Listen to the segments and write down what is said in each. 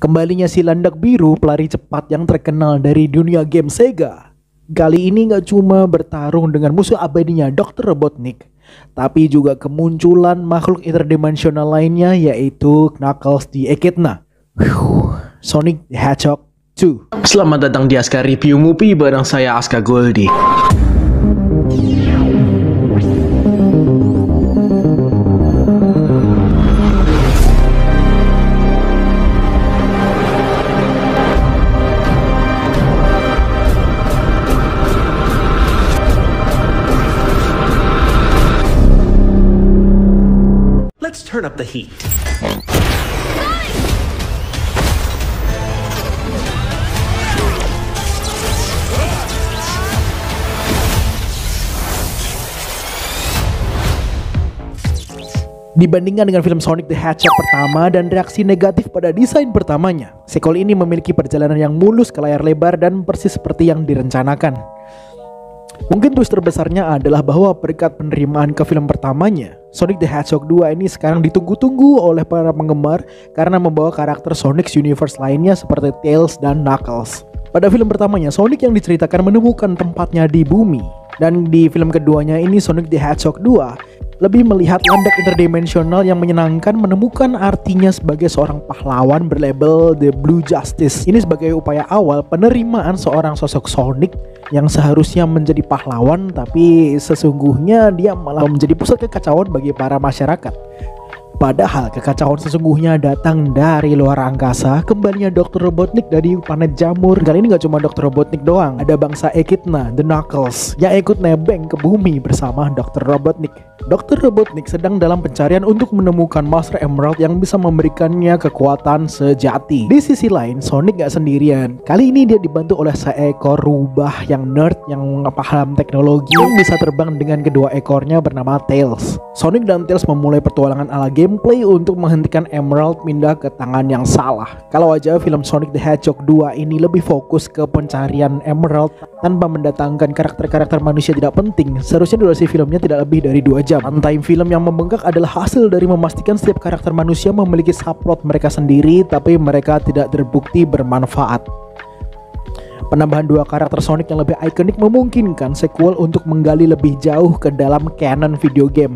Kembalinya si landak biru, pelari cepat yang terkenal dari dunia game Sega. Kali ini gak cuma bertarung dengan musuh abadinya Dr. Robotnik, tapi juga kemunculan makhluk interdimensional lainnya, yaitu Knuckles the Echidna. Sonic the Hedgehog 2. Selamat datang di Aska Review Movie bareng saya Aska Goldie. Let's turn up the heat. Dibandingkan dengan film Sonic the Hedgehog pertama dan reaksi negatif pada desain pertamanya, sequel ini memiliki perjalanan yang mulus ke layar lebar dan persis seperti yang direncanakan. Mungkin twist terbesarnya adalah bahwa berkat penerimaan ke film pertamanya, Sonic the Hedgehog 2 ini sekarang ditunggu-tunggu oleh para penggemar karena membawa karakter Sonic's Universe lainnya seperti Tails dan Knuckles. Pada film pertamanya, Sonic yang diceritakan menemukan tempatnya di bumi, dan di film keduanya ini Sonic the Hedgehog 2 lebih melihat landak interdimensional yang menyenangkan menemukan artinya sebagai seorang pahlawan berlabel The Blue Justice. Ini sebagai upaya awal penerimaan seorang sosok Sonic yang seharusnya menjadi pahlawan, tapi sesungguhnya dia malah menjadi pusat kekacauan bagi para masyarakat. Padahal kekacauan sesungguhnya datang dari luar angkasa. Kembalinya Dr. Robotnik dari planet Jamur. Kali ini gak cuma Dr. Robotnik doang, ada bangsa Echidna, The Knuckles, yang ikut nebeng ke bumi bersama Dr. Robotnik. Dr. Robotnik sedang dalam pencarian untuk menemukan Master Emerald yang bisa memberikannya kekuatan sejati. Di sisi lain, Sonic gak sendirian. Kali ini dia dibantu oleh seekor rubah yang nerd, yang paham teknologi, yang bisa terbang dengan kedua ekornya bernama Tails. Sonic dan Tails memulai pertualangan ala gameplay untuk menghentikan Emerald pindah ke tangan yang salah. Kalau aja film Sonic the Hedgehog 2 ini lebih fokus ke pencarian Emerald tanpa mendatangkan karakter-karakter manusia tidak penting, seharusnya durasi filmnya tidak lebih dari 2 jam. Runtime film yang membengkak adalah hasil dari memastikan setiap karakter manusia memiliki subplot mereka sendiri, tapi mereka tidak terbukti bermanfaat. Penambahan 2 karakter Sonic yang lebih ikonik memungkinkan sequel untuk menggali lebih jauh ke dalam canon video game.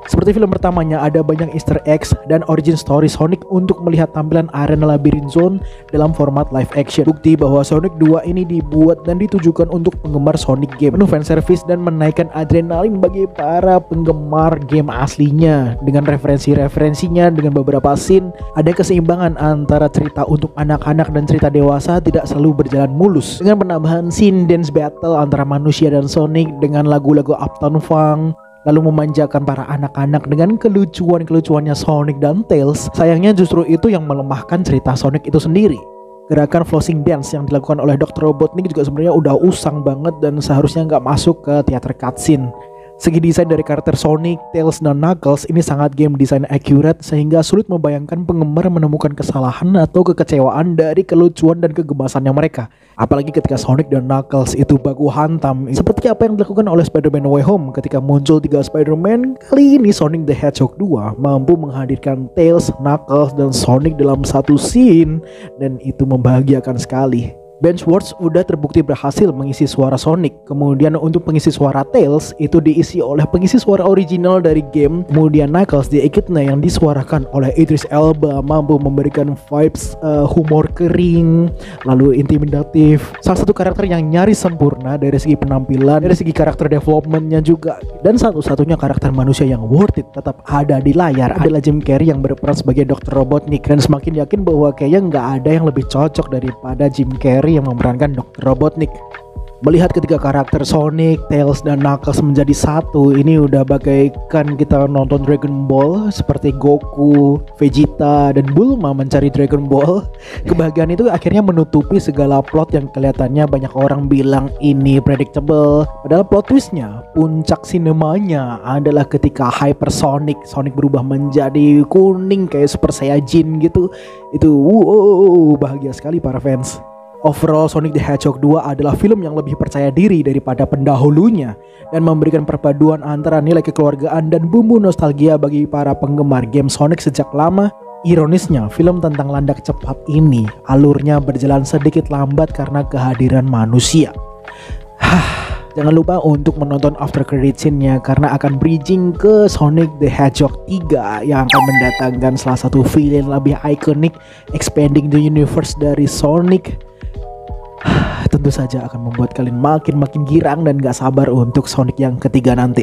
Seperti film pertamanya, ada banyak easter eggs dan origin story Sonic untuk melihat tampilan arena Labyrinth Zone dalam format live action. Bukti bahwa Sonic 2 ini dibuat dan ditujukan untuk penggemar Sonic game, penuh fanservice dan menaikkan adrenalin bagi para penggemar game aslinya. Dengan referensinya dengan beberapa scene, ada keseimbangan antara cerita untuk anak-anak dan cerita dewasa tidak selalu berjalan mulus. Dengan penambahan scene dance battle antara manusia dan Sonic dengan lagu-lagu Uptown Funk, lalu memanjakan para anak-anak dengan kelucuannya Sonic dan Tails, sayangnya justru itu yang melemahkan cerita Sonic itu sendiri. Gerakan flossing dance yang dilakukan oleh Dr. Robotnik juga sebenarnya udah usang banget dan seharusnya nggak masuk ke teater cutscene. Segi desain dari karakter Sonic, Tails, dan Knuckles ini sangat game design accurate sehingga sulit membayangkan penggemar menemukan kesalahan atau kekecewaan dari kelucuan dan kegemasannya mereka. Apalagi ketika Sonic dan Knuckles itu baku hantam, seperti apa yang dilakukan oleh Spider-Man No Way Home ketika muncul 3 Spider-Man. Kali ini Sonic the Hedgehog 2 mampu menghadirkan Tails, Knuckles, dan Sonic dalam satu scene, dan itu membahagiakan sekali. Ben Schwartz udah terbukti berhasil mengisi suara Sonic. Kemudian untuk pengisi suara Tails itu diisi oleh pengisi suara original dari game. Kemudian Knuckles the Echidna yang disuarakan oleh Idris Elba mampu memberikan vibes humor kering, lalu intimidatif. Salah satu karakter yang nyaris sempurna dari segi penampilan, dari segi karakter developmentnya juga. Dan satu-satunya karakter manusia yang worth it tetap ada di layar adalah Jim Carrey yang berperan sebagai Dr. Robotnik. Dan semakin yakin bahwa kayaknya nggak ada yang lebih cocok daripada Jim Carrey yang memerankan Dr. Robotnik. Melihat ketiga karakter Sonic, Tails, dan Knuckles menjadi satu, ini udah bagaikan kita nonton Dragon Ball seperti Goku, Vegeta, dan Bulma mencari Dragon Ball. Kebahagiaan itu akhirnya menutupi segala plot yang kelihatannya banyak orang bilang ini predictable. Padahal plot twistnya, puncak sinemanya adalah ketika Hypersonic, Sonic berubah menjadi kuning kayak Super Saiyajin gitu. Itu bahagia sekali para fans. Overall, Sonic the Hedgehog 2 adalah film yang lebih percaya diri daripada pendahulunya dan memberikan perpaduan antara nilai kekeluargaan dan bumbu nostalgia bagi para penggemar game Sonic sejak lama. Ironisnya, film tentang landak cepat ini alurnya berjalan sedikit lambat karena kehadiran manusia. Jangan lupa untuk menonton after credit scene-nya karena akan bridging ke Sonic the Hedgehog 3 yang akan mendatangkan salah satu villain lebih ikonik expanding the universe dari Sonic. Tentu saja akan membuat kalian makin girang dan gak sabar untuk Sonic yang ketiga nanti.